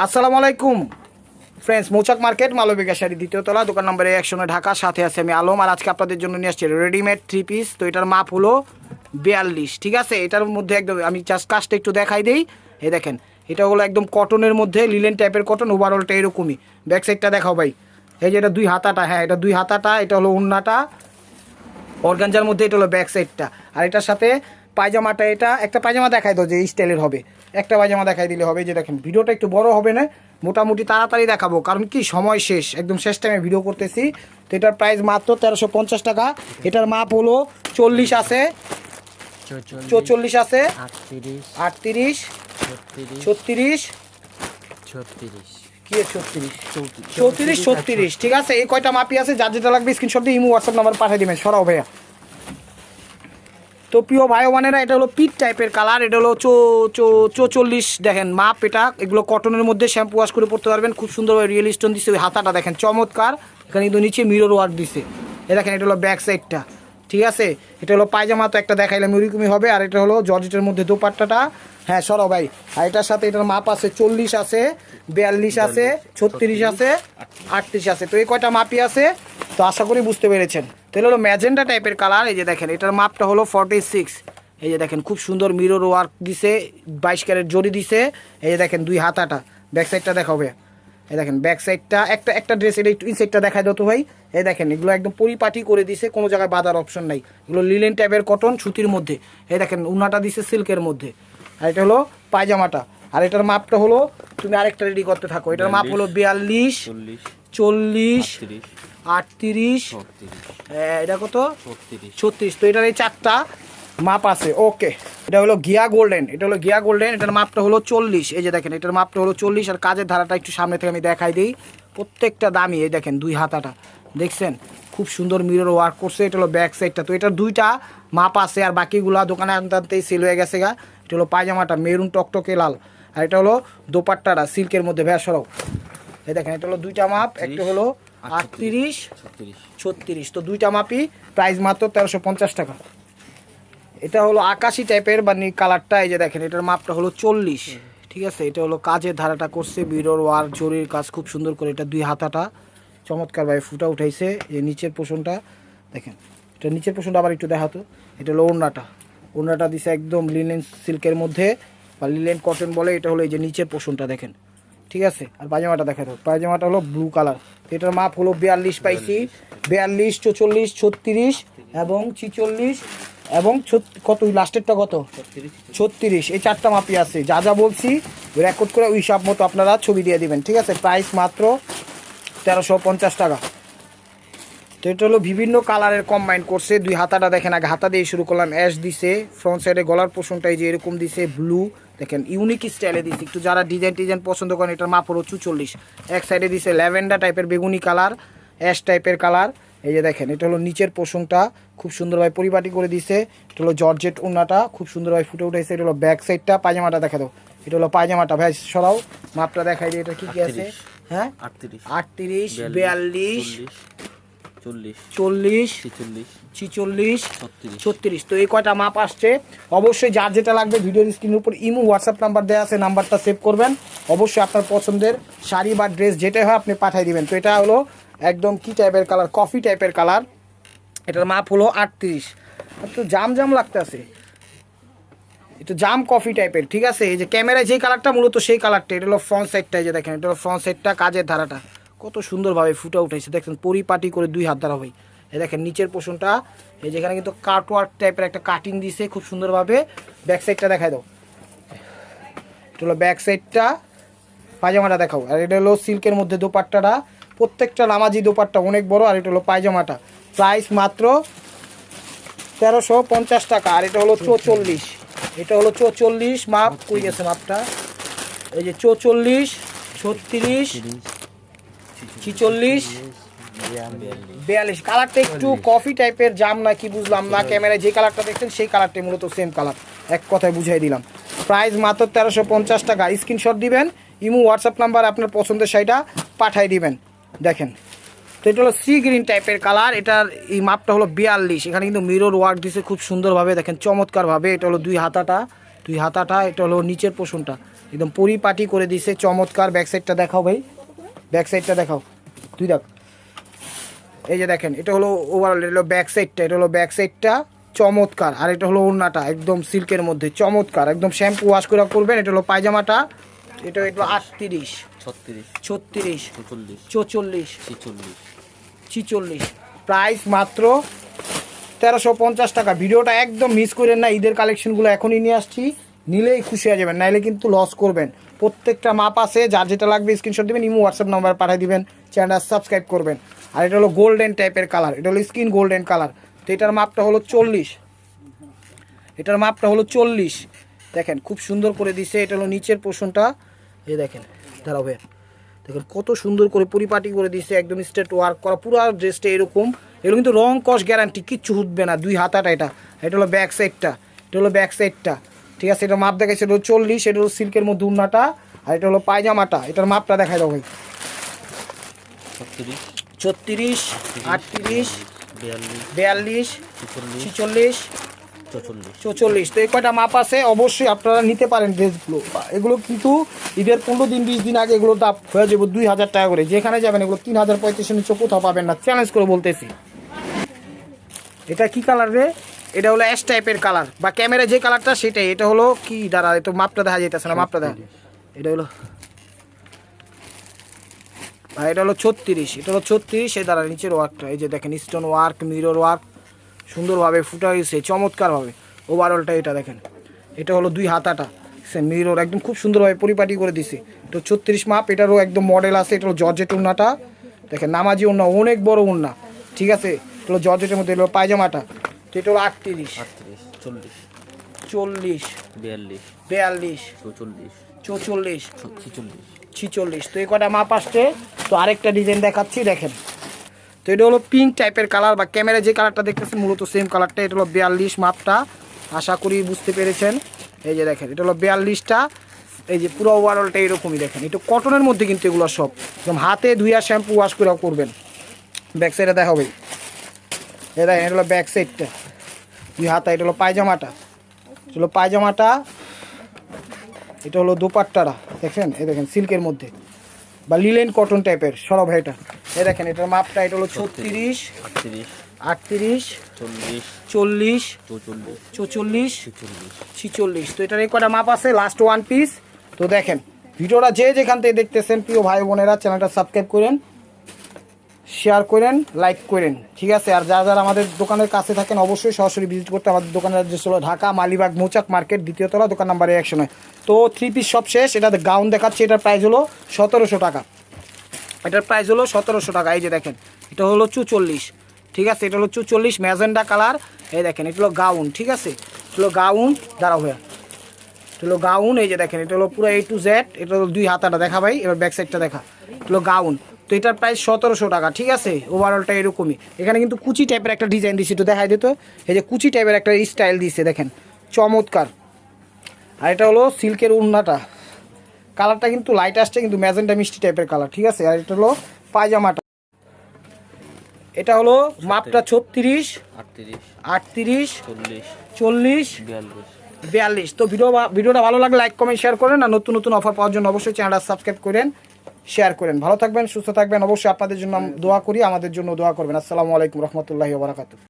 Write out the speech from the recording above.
আসসালামু আলাইকুম ফ্রেন্ডস, মৌচাক মার্কেট মালবিকা শাড়ি দ্বিতীয় তলা, দোকান নম্বর 109, ঢাকা। সাথে আছে আমি আলম। আর আজকে আপনাদের জন্য নিয়ে আসছি রেডিমেড 3 পিস। তো এটার মাপ হলো 42, ঠিক আছে। এটার মধ্যে একদম আমি জাস্ট কাজটা একটু দেখাই দিই। এই দেখেন, এটা হলো একদম কটনের মধ্যে, লিলেন টাইপের কটন। ওভারঅলটা এরকমই। ব্যাক সাইডটা দেখাও ভাই। এই যে এটা 2 হাতাটা, হ্যাঁ এটা 2 হাতাটা। এটা হলো ওন্নাটা অর্গানজার মধ্যে, এটা হলো ব্যাক সাইডটা। আর এটার সাথে পায়জামাটা, এটা একটা পায়জামা দেখাই দাও যে এই স্টাইলের হবে। একটা পায়জামা দেখাই দিলে হবে। যে দেখেন, ভিডিওটা একটু বড় হবে না, মোটামুটি তাড়াতাড়ি দেখাবো, কারণ কি সময় শেষ, একদম শেষ টাইমে ভিডিও করতেছি। তো এটার প্রাইস মাত্র 1350 টাকা। এটার মাপ হলো 40 আছে, 44 আছে, 38, 36, কি 36, 34, 36, ঠিক আছে। এই কয়টা মাপি আছে, যার যেটা লাগবে স্ক্রিনশট দিয়ে ইমো হোয়াটসঅ্যাপ নাম্বার পাঠিয়ে দিবেন। সরাও ভাইয়া। তো প্রিয় ভাই বোনেরা, এটা হলো পিট টাইপের কালার। এটা হলো 44, দেখেন মাপ। এটা এগুলো কটনের মধ্যে শ্যাম্পু ওয়াশ করে পড়তে পারবেন। খুব সুন্দরভাবে রিয়েল স্টোন দিচ্ছে। ওই হাতাটা দেখেন চমৎকার। এখানে কিন্তু নিচে মিরর ওয়ার্ক দিছে। এ দেখেন, এটা হলো ব্যাক সাইডটা, ঠিক আছে। এটা হলো পায়জামা, তো একটা দেখাইলাম ওইরকমই হবে। আর এটা হলো জর্জেটের মধ্যে দোপাট্টাটা। হ্যাঁ সরাও ভাই। আর এটার সাথে এটার মাপ আছে 40 আছে, 42 আছে, 36 আছে, 38 আছে। তো এই কয়টা মাপই আছে, তো আশা করি বুঝতে পেরেছেন। তাহলে হলো ম্যাজেন্ডা টাইপের কালার। এই যে দেখেন, এটার মাপটা হলো 46। এই যে দেখেন, খুব সুন্দর মিরর ওয়ার্ক দিছে, 22 ক্যারেট জড়ি দিছে। এই যে দেখেন 2 হাতাটা। ব্যাক সাইডটা দেখাবে। এই দেখেন ব্যাক সাইডটা, একটা ড্রেস। এটা একটু ইনসাইডটা দেখাই দাও তো ভাই। এই দেখেন, এগুলো একদম পরিপাটি করে দিছে, কোনো জায়গায় বাঁধার অপশন নাই। এগুলো লিলেন টাইপের কটন, সুতির মধ্যে। এই দেখেন উনাটা দিছে সিল্কের মধ্যে। আর এটা হলো পায়জামাটা। আর এটার মাপটা হলো, তুমি আরেকটা রেডি করতে থাকো। এটার মাপ হলো 42, 40, 38, এটা কত, 36। তো এটার এই 4টা মাপ আছে। ওকে, এটা হলো গিয়া গোল্ডেন। এটা হলো গিয়া গোল্ডেন। এটার মাপটা হলো 40। এই যে দেখেন, এটার মাপটা হলো 40। আর কাজের ধারাটা একটু সামনে থেকে আমি দেখাই দিই। প্রত্যেকটা দামি। এই দেখেন 2 হাতাটা দেখছেন, খুব সুন্দর মিরর ওয়ার্ক করছে। এটা হলো ব্যাক সাইডটা। তো এটার 2টা মাপ আছে, আর বাকিগুলা দোকানে আনতে আনতেই সেল হয়ে গেছে গা। এটা হলো পায়জামাটা, মেরুন টকটকে লাল। আর এটা হলো দোপাট্টাটা সিল্কের মধ্যে। ভ্যা সরাও। এই দেখেন, এটা হলো 2টা মাপ। একটা হলো 38, 36। তো 2টা মাপই, প্রাইস মাত্র 1350 টাকা। এটা হলো আকাশি টাইপের বানি কালারটা। এই যে দেখেন, এটার মাপটা হলো 40, ঠিক আছে। এটা হলো কাজের ধারাটা করছে, মিরর ওয়ার্ক জরির কাজ খুব সুন্দর করে। এটা 2 হাতাটা চমৎকার ভাবে ফুটা উঠাইছে। এই নিচের পোষণটা দেখেন, এটা নিচের পোষণটা আবার একটু দেখাতো। এটা হলো ওড়নাটা দিছে একদম লিনেন সিল্কের মধ্যে, বা লিলেন কটন বলে। এটা হলো এই যে নিচের পোষণটা দেখেন, ঠিক আছে। আর পায়জামাটা দেখাতো, পায়জামাটা হলো ব্লু কালার। এটার মাপ হলো 42 পাইছি, 42, 44, 36 এবং 46 এবং কত, লাস্টেরটা কত, 36। এই 4টা মাপই আছে। যা যা বলছি রেকর্ড করে ওই সব মতো আপনারা ছবি দিয়ে দিবেন, ঠিক আছে। প্রাইস মাত্র 1350 টাকা। তো এটা হলো বিভিন্ন কালারের কম্বাইন করছে। 2 হাতাটা দেখেন, আগে হাতা দিয়ে শুরু করলাম, অ্যাশ দিছে। ফ্রন্ট সাইডে গলার পোষণটা এই যে এরকম দিছে, ব্লু দেখেন, ইউনিক স্টাইলে দিছে। একটু যারা ডিজাইন পছন্দ করেন, এটার মাপ হলো 44। এক সাইডে দিছে ল্যাভেন্ডার টাইপের বেগুনি কালার, অ্যাশ টাইপের কালার। এই যে দেখেন, এটা হলো নিচের পোষণটা খুব সুন্দরভাবে পরিপাটি করে দিছে। এটা হলো জর্জেট ওড়নাটা খুব সুন্দরভাবে ফুটে উঠেছে। এটা হলো ব্যাক সাইডটা। পায়জামাটা দেখা দাও। এটা হলো পায়জামাটা। ভাই সরাও, মাপটা দেখাই দিই। এটা কি কি আছে, হ্যাঁ 38, 42, 40, 46, 36। তো এই কয়টা মাপ আসছে। অবশ্যই যার যেটা লাগবে ভিডিওর স্ক্রিনের উপর ইমো হোয়াটসঅ্যাপ নাম্বার দেওয়া আছে, নাম্বারটা সেভ করবেন। অবশ্যই আপনার পছন্দের শাড়ি বা ড্রেস যেটাই হয় আপনি পাঠিয়ে দিবেন। তো এটা হলো একদম কি টাইপের কালার, কফি টাইপের কালার। এটার মাপ হলো 38। তো জাম লাগতেছে, একটু জাম কফি টাইপের, ঠিক আছে। এই যে ক্যামেরায় যেই কালারটা মূলত সেই কালারটা। এটা হলো ফ্রন্ট সাইডটা। এই যে দেখেন, এটা হলো ফ্রন্ট সাইডটা। কাজের ধারাটা কত সুন্দরভাবে ফুটে উঠেছে দেখছেন, পরিপাটি করে 2 হাত দ্বারা ভাই। এই দেখেন নিচের পোষণটা, এই যেখানে কিন্তু কাটওয়ার্ক টাইপের একটা কাটিং দিছে খুব সুন্দরভাবে। ব্যাক সাইডটা দেখাই দাও। এটা হলো ব্যাক সাইডটা। পায়জামাটা দেখাও। আর এটা হলো সিল্কের মধ্যে দোপাট্টাটা, প্রত্যেকটা নামাজি দোপাট্টা অনেক বড়। আর এটা হলো পায়জামাটা। প্রাইস মাত্র 1350 টাকা। আর এটা হলো 44। এটা হলো 44 মাপ। কই গেছে মাপটা, এই যে 44, 36, 46, 42। কালারটা একটু কফি টাইপের, জাম না কি বুঝলাম না। ক্যামেরায় যে কালারটা দেখছেন সেই কালারটাই মূলত সেম কালার, এক কথায় বুঝাই দিলাম। প্রাইস মাত্র 1350 টাকা। স্ক্রিনশট দিবেন, ইমো হোয়াটসঅ্যাপ নাম্বার আপনার পছন্দের শাড়িটা পাঠাই দিবেন। দেখেন, তো এটা হলো সি গ্রিন টাইপের কালার। এটার এই মাপটা হলো 42। এখানে কিন্তু মিরর ওয়ার্ক দিছে খুব সুন্দরভাবে, দেখেন চমৎকারভাবে। এটা হলো 2 হাতাটা। এটা হলো নিচের পোষণটা। একদম পরিপাটি করে দিছে, চমৎকার। ব্যাক সাইডটা দেখাও ভাই, ব্যাক সাইডটা দেখাও, তুই দেখ। এই যে দেখেন, এটা হলো ওভারঅল, এটা হলো ব্যাক সাইডটা, এটা হলো ব্যাক সাইডটা, চমৎকার। আর এটা হলো ওড়নাটা একদম সিল্কের মধ্যে, চমৎকার, একদম শ্যাম্পু ওয়াশ করে করবেন। এটা হলো পায়জামাটা, এটা হলো 38, 36, 44, 46, প্রাইস মাত্র 1350 টাকা। ভিডিওটা একদম মিস করেন না, ঈদের কালেকশনগুলো এখনই নিয়ে আসছি, নিলেই খুশি হয়ে যাবেন, নাইলে কিন্তু লস করবেন। প্রত্যেকটা মাপ আছে, যার যেটা লাগবে স্ক্রিনশট দেবেন, ইমো হোয়াটসঅ্যাপ নাম্বার পাঠিয়ে দিবেন, চ্যানেলটা সাবস্ক্রাইব করবেন। আর এটা হলো গোল্ডেন টাইপের কালার, এটা হলো স্কিন গোল্ডেন কালার। তো এটার মাপটা হলো 40, এটার মাপটা হলো 40। দেখেন খুব সুন্দর করে দিছে, এটা হলো নিচের পোর্শনটা, এই দেখেন, দাঁড়াবে, দেখেন কত সুন্দর করে পরিপাটি করে দিছে, একদম স্ট্রেট ওয়ার্ক করা পুরো ড্রেসটা এরকম। এগুলো কিন্তু রং কস গ্যারান্টি, কিচ্ছু উঠবে না। 2 হাতাটা এটা হলো ব্যাক সাইডটা, এটা হলো ব্যাক সাইডটা, ঠিক আছে। এটা মাপ দেখাইছে, এটা হলো 40, এটা হলো সিল্কের মধ্যে উন্নাটা, আর এটা হলো পায়জামাটা। এটার মাপটা দেখাই দাও ভাই, 36, 38, 42, 46, 44। তো এই কয়টা মাপ আছে, অবশ্যই আপনারা নিতে পারেন ড্রেসগুলো। এগুলো কিন্তু ঈদের 15 দিন 20 দিন আগে এগুলো দাম হয়ে যাবে 2000 টাকা করে। যেখানে যাবেন এগুলো 3035 নিচে কোথাও পাবেন না, চ্যালেঞ্জ করে বলতেছি। এটা কি কালার রে? এটা হলো অ্যাশ টাইপের কালার, বা ক্যামেরা যে কালারটা সেটাই। এটা হলো কি, দাঁড়া, তো মাপটা দেখা যাইতেছে না, মাপটা দেখা। এটা হলো ভাই, এটা হলো 36, এটা হলো 36। এই দাঁড়া, নিচের ওয়ার্কটা এই যে দেখেন, স্টোন ওয়ার্ক, মিরর ওয়ার্ক সুন্দরভাবে ফুটা হয়েছে, চমৎকারভাবে। ওভারঅলটা এটা দেখেন, এটা হলো 2 হাতাটা, সে মিরর একদম খুব সুন্দরভাবে পরিপাটি করে দিছে। এটা 36 মাপ, এটারও একদম মডেল আছে। এটা হলো জর্জেট ওড়নাটা, দেখেন নামাজি ওড়না, অনেক বড় ওড়না, ঠিক আছে। এটা হলো জর্জেটের মধ্যে, এলো পায়জামাটা। তো এটা হলো 38, 40, 42, 44, 46। তো এই কটা মাপ আসছে। তো আরেকটা ডিজাইন দেখাচ্ছি, দেখেন। তো এটা হলো পিঙ্ক টাইপের কালার, বা ক্যামেরা যে কালারটা দেখতেছেন মূলত সেম কালারটা। এটা হলো 42 মাপটা, আশা করি বুঝতে পেরেছেন। এই যে দেখেন, এটা হলো 42টা, এই যে পুরো ওভারঅলটা এরকমই। দেখেন এটা কটনের মধ্যে, কিন্তু এগুলো সব একদম হাতে ধুইয়া শ্যাম্পু ওয়াশ করে করবেন। ব্যাক সাইডে দেখাবে, এই দেখেন, এটা হলো ব্যাক সাইডটা, 2 হাতা। এটা হলো পায়জামাটা, এটা হলো পায়জামাটা, এটা হলো দোপাট্টাটা, দেখেন, এই দেখেন সিল্কের মধ্যে বা লিলেন কটন টাইপের সরব। এটা এই দেখেন, এটার মাপটা, এটা হলো 36, 38, 40, 44, 46। তো এটার এই কটা মাপ আছে, লাস্ট 1 পিস। তো দেখেন ভিডিওটা যে যেখান থেকে দেখতেছেন, প্রিয় ভাই বোনেরা, চ্যানেলটা সাবস্ক্রাইব করেন, শেয়ার করেন, লাইক করেন, ঠিক আছে। আর যারা যারা আমাদের দোকানের কাছে থাকেন, অবশ্যই সরাসরি ভিজিট করতে। আমাদের দোকানের অ্যাড্রেস হলো ঢাকা মালিবাগ মৌচাক মার্কেট, 2য় তলা, দোকান নাম্বার 109। তো 3 পিস সব শেষ। এটা গাউন দেখাচ্ছে, এটার প্রাইস হলো 1700 টাকা, এটার প্রাইস হলো 1700 টাকা। এই যে দেখেন, এটা হলো 44, ঠিক আছে। এটা হলো 44 ম্যাজেন্ডা কালার। এই দেখেন, এটা হলো গাউন, ঠিক আছে। এটা হলো গাউন, দাঁড়া ভাইয়া, এটা হলো গাউন। এই যে দেখেন, এটা হলো পুরো A to Z। এটা হলো 2 হাতাটা দেখা ভাই, এবার ব্যাক সাইডটা দেখা। এটা হলো গাউন। তো এটার প্রাইস 1700 টাকা, ঠিক আছে। ওভারঅলটা এরকমই। এখানে কিন্তু কুচি টাইপের একটা ডিজাইন দিচ্ছে, একটু দেখাই দিত। এই যে কুচি টাইপের একটা স্টাইল দিচ্ছে, দেখেন চমৎকার। আর এটা হলো সিল্কের উন্নাটা, কালারটা কিন্তু লাইট আসছে, কিন্তু ম্যাজেন্টা মিষ্টি টাইপের কালার, ঠিক আছে। আর এটা হলো পায়জামাটা, এটা হলো মাপটা 36, 38, 40, 42। তো ভিডিওটা ভালো লাগলে লাইক কমেন্ট শেয়ার করেন। আর নতুন নতুন অফার পাওয়ার জন্য অবশ্যই চ্যানেলটা সাবস্ক্রাইব করেন, শেয়ার করেন। ভালো থাকবেন, সুস্থ থাকবেন। অবশ্যই আপনাদের জন্য দোয়া করি, আমাদের জন্য দোয়া করবেন। আসসালামু আলাইকুম রহমতুল্লাহি ওয়া বারাকাতুহু।